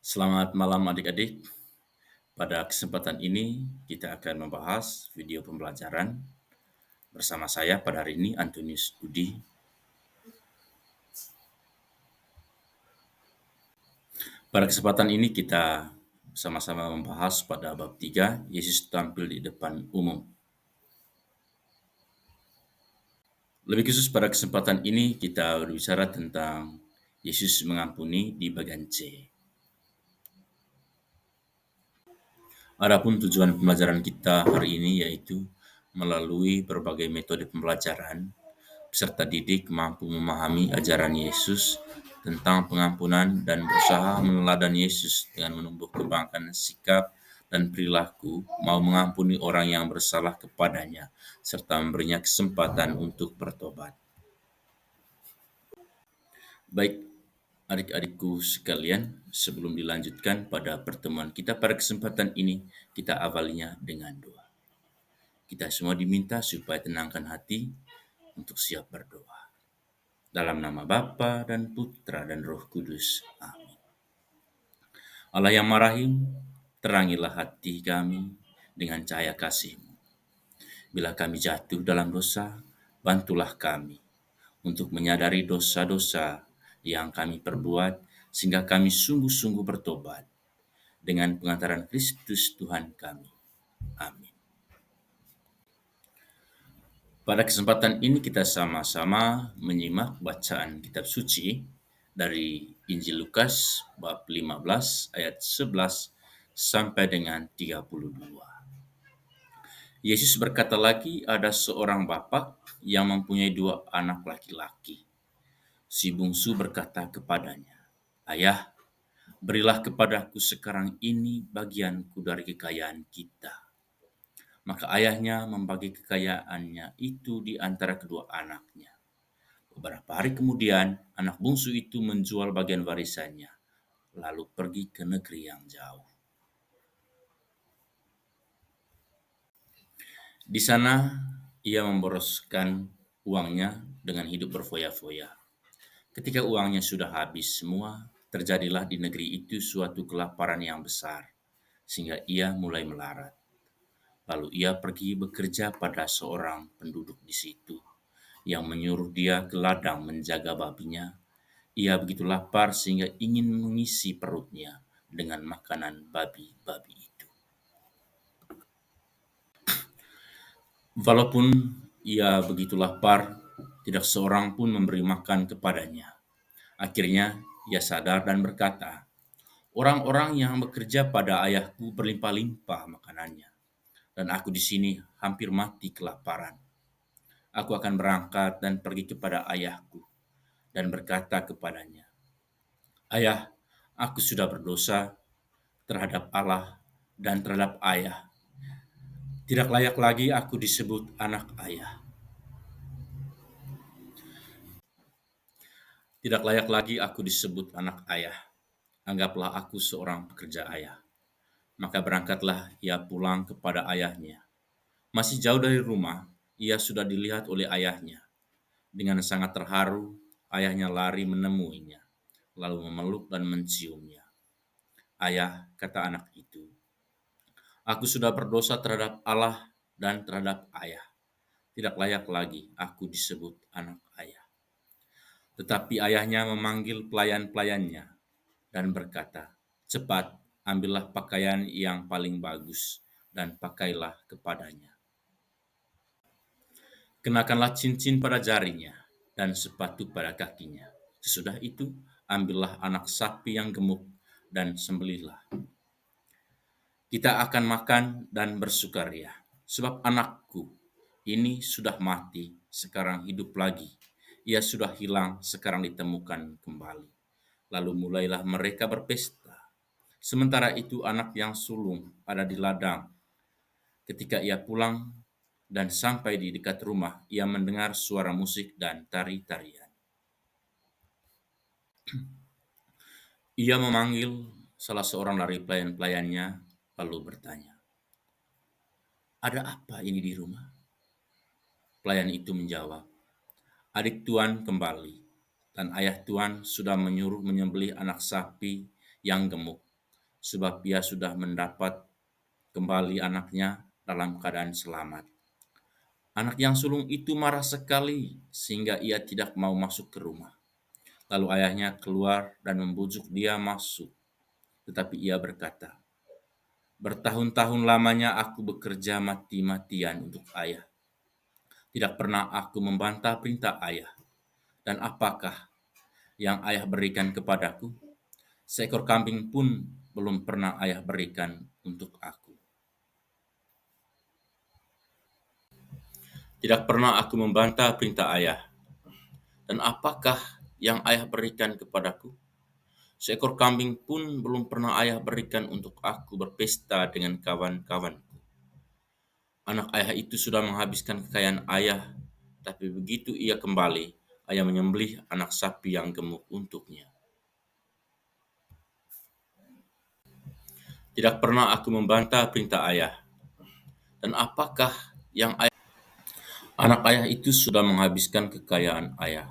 Selamat malam adik-adik. Pada kesempatan ini kita akan membahas video pembelajaran bersama saya pada hari ini Antonius Budi. Pada kesempatan ini kita sama-sama membahas pada bab 3, Yesus tampil di depan umum. Lebih khusus pada kesempatan ini kita berbicara tentang Yesus mengampuni di bagian C. Adapun tujuan pembelajaran kita hari ini yaitu melalui berbagai metode pembelajaran, peserta didik mampu memahami ajaran Yesus tentang pengampunan dan berusaha meneladani Yesus dengan menumbuh kembangkan sikap dan perilaku mau mengampuni orang yang bersalah kepadanya serta memberinya kesempatan untuk bertobat. Baik, adik-adikku sekalian, sebelum dilanjutkan pada pertemuan kita pada kesempatan ini, kita awalinya dengan doa. Kita semua diminta supaya tenangkan hati untuk siap berdoa. Dalam nama Bapa dan Putra dan Roh Kudus. Amin. Allah yang marahim, terangilah hati kami dengan cahaya kasih-Mu. Bila kami jatuh dalam dosa, bantulah kami untuk menyadari dosa-dosa yang kami perbuat, sehingga kami sungguh-sungguh bertobat dengan pengantaran Kristus Tuhan kami. Amin. Pada kesempatan ini kita sama-sama menyimak bacaan kitab suci dari Injil Lukas bab 15 ayat 11 sampai dengan 32. Yesus berkata lagi, ada seorang bapak yang mempunyai 2 anak laki-laki. Si bungsu berkata kepadanya, "Ayah, berilah kepadaku sekarang ini bagianku dari kekayaan kita." Maka ayahnya membagi kekayaannya itu di antara kedua anaknya. Beberapa hari kemudian, anak bungsu itu menjual bagian warisannya, lalu pergi ke negeri yang jauh. Di sana, ia memboroskan uangnya dengan hidup berfoya-foya. Ketika uangnya sudah habis semua, terjadilah di negeri itu suatu kelaparan yang besar, sehingga ia mulai melarat. Lalu ia pergi bekerja pada seorang penduduk di situ, yang menyuruh dia ke ladang menjaga babinya. Ia begitu lapar sehingga ingin mengisi perutnya dengan makanan babi-babi itu. Walaupun ia begitu lapar, tidak seorang pun memberi makan kepadanya. Akhirnya ia sadar dan berkata, "Orang-orang yang bekerja pada ayahku berlimpah-limpah makanannya, dan aku di sini hampir mati kelaparan. Aku akan berangkat dan pergi kepada ayahku dan berkata kepadanya, 'Ayah, aku sudah berdosa terhadap Allah dan terhadap ayah. Tidak layak lagi aku disebut anak ayah. Tidak layak lagi aku disebut anak ayah. Anggaplah aku seorang pekerja ayah.' Maka berangkatlah ia pulang kepada ayahnya. Masih jauh dari rumah, ia sudah dilihat oleh ayahnya. Dengan sangat terharu, ayahnya lari menemuinya, lalu memeluk dan menciumnya. 'Ayah,' kata anak itu, 'aku sudah berdosa terhadap Allah dan terhadap ayah. Tidak layak lagi aku disebut anak ayah.' Tetapi ayahnya memanggil pelayan-pelayannya dan berkata, 'Cepat, ambillah pakaian yang paling bagus dan pakailah kepadanya. Kenakanlah cincin pada jarinya dan sepatu pada kakinya. Sesudah itu, ambillah anak sapi yang gemuk dan sembelihlah. Kita akan makan dan bersukaria, sebab anakku ini sudah mati, sekarang hidup lagi. Ia sudah hilang, sekarang ditemukan kembali.' Lalu mulailah mereka berpesta. Sementara itu anak yang sulung ada di ladang. Ketika ia pulang dan sampai di dekat rumah, ia mendengar suara musik dan tari-tarian. Ia memanggil salah seorang dari pelayan-pelayannya, lalu bertanya, 'Ada apa ini di rumah?' Pelayan itu menjawab, 'Adik Tuan kembali, dan ayah Tuan sudah menyuruh menyembelih anak sapi yang gemuk. sebab ia sudah mendapat kembali anaknya dalam keadaan selamat. Anak yang sulung itu marah sekali sehingga ia tidak mau masuk ke rumah. Lalu ayahnya keluar dan membujuk dia masuk. Tetapi ia berkata, "Bertahun-tahun lamanya aku bekerja mati-matian untuk ayah. Tidak pernah aku membantah perintah ayah. Dan apakah yang ayah berikan kepadaku? Seekor kambing pun belum pernah ayah berikan untuk aku. Tidak pernah aku membantah perintah ayah. Dan apakah yang ayah berikan kepadaku? Seekor kambing pun belum pernah ayah berikan untuk aku berpesta dengan kawan-kawanku. Anak ayah itu sudah menghabiskan kekayaan ayah, tapi begitu ia kembali, ayah menyembelih anak sapi yang gemuk untuknya. Tidak pernah aku membantah perintah ayah. Dan apakah yang ayah... Anak ayah itu sudah menghabiskan kekayaan ayah.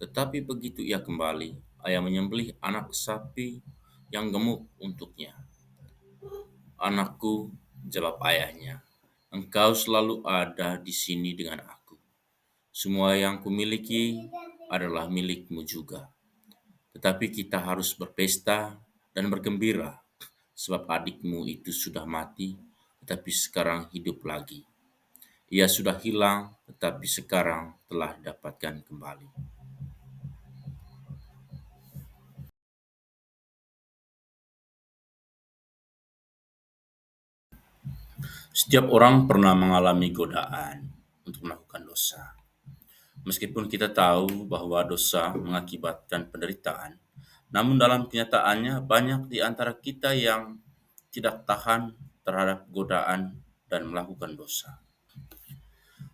Tetapi begitu ia kembali, ayah menyembelih anak sapi yang gemuk untuknya. Anakku, jawab ayahnya, engkau selalu ada di sini dengan aku. Semua yang kumiliki adalah milikmu juga. Tetapi kita harus berpesta dan bergembira, sebab adikmu itu sudah mati, tetapi sekarang hidup lagi. Ia sudah hilang, tetapi sekarang telah dapatkan kembali. Setiap orang pernah mengalami godaan untuk melakukan dosa. Meskipun kita tahu bahwa dosa mengakibatkan penderitaan, namun dalam kenyataannya banyak di antara kita yang tidak tahan terhadap godaan dan melakukan dosa.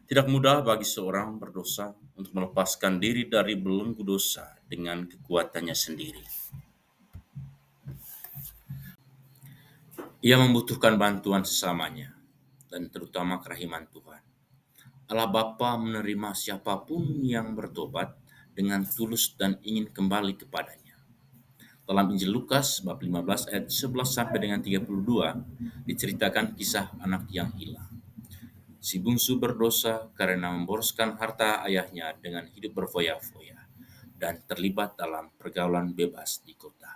Tidak mudah bagi seorang berdosa untuk melepaskan diri dari belenggu dosa dengan kekuatannya sendiri. Ia membutuhkan bantuan sesamanya, dan terutama kerahiman Tuhan. Allah Bapa menerima siapapun yang bertobat dengan tulus dan ingin kembali kepadanya. Dalam Injil Lukas bab 15 ayat 11 sampai dengan 32 diceritakan kisah anak yang hilang. Si bungsu berdosa karena memboroskan harta ayahnya dengan hidup berfoya-foya dan terlibat dalam pergaulan bebas di kota.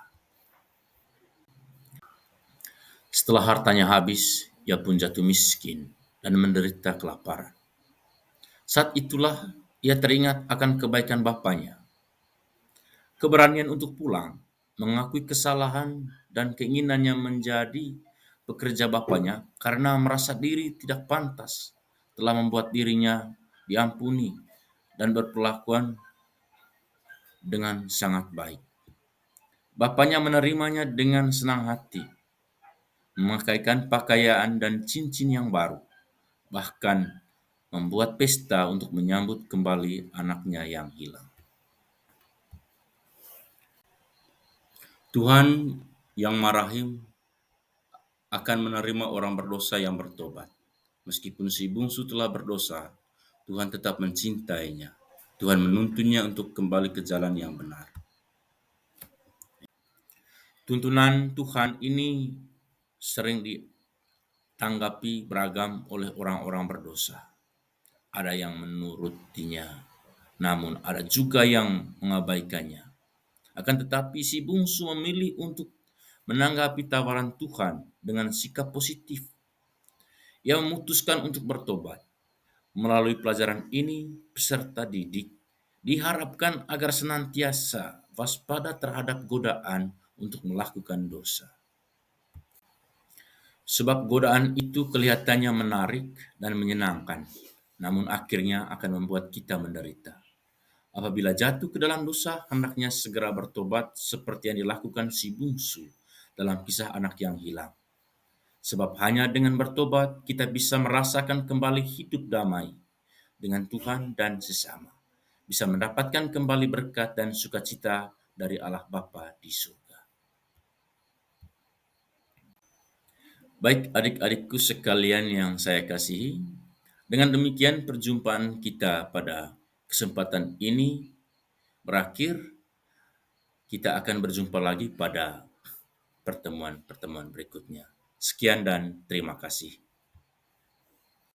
Setelah hartanya habis, ia pun jatuh miskin dan menderita kelaparan. Saat itulah ia teringat akan kebaikan bapaknya. Keberanian untuk pulang, mengakui kesalahan dan keinginannya menjadi pekerja bapaknya karena merasa diri tidak pantas telah membuat dirinya diampuni dan berperlakuan dengan sangat baik. Bapaknya menerimanya dengan senang hati, memakaikan pakaian dan cincin yang baru, bahkan membuat pesta untuk menyambut kembali anaknya yang hilang. Tuhan yang marahim akan menerima orang berdosa yang bertobat. Meskipun si bungsu telah berdosa, Tuhan tetap mencintainya. Tuhan menuntunnya untuk kembali ke jalan yang benar. Tuntunan Tuhan ini sering ditanggapi beragam oleh orang-orang berdosa. Ada yang menurutinya, namun ada juga yang mengabaikannya. Akan tetapi si bungsu memilih untuk menanggapi tawaran Tuhan dengan sikap positif. Ia memutuskan untuk bertobat. Melalui pelajaran ini, peserta didik diharapkan agar senantiasa waspada terhadap godaan untuk melakukan dosa. Sebab godaan itu kelihatannya menarik dan menyenangkan, namun akhirnya akan membuat kita menderita. Apabila jatuh ke dalam dosa, hendaknya segera bertobat seperti yang dilakukan si bungsu dalam kisah anak yang hilang. Sebab hanya dengan bertobat kita bisa merasakan kembali hidup damai dengan Tuhan dan sesama. Bisa mendapatkan kembali berkat dan sukacita dari Allah Bapa di surga. Baik adik-adikku sekalian yang saya kasihi, dengan demikian perjumpaan kita pada kesempatan ini berakhir. Kita akan berjumpa lagi pada pertemuan-pertemuan berikutnya. Sekian dan terima kasih.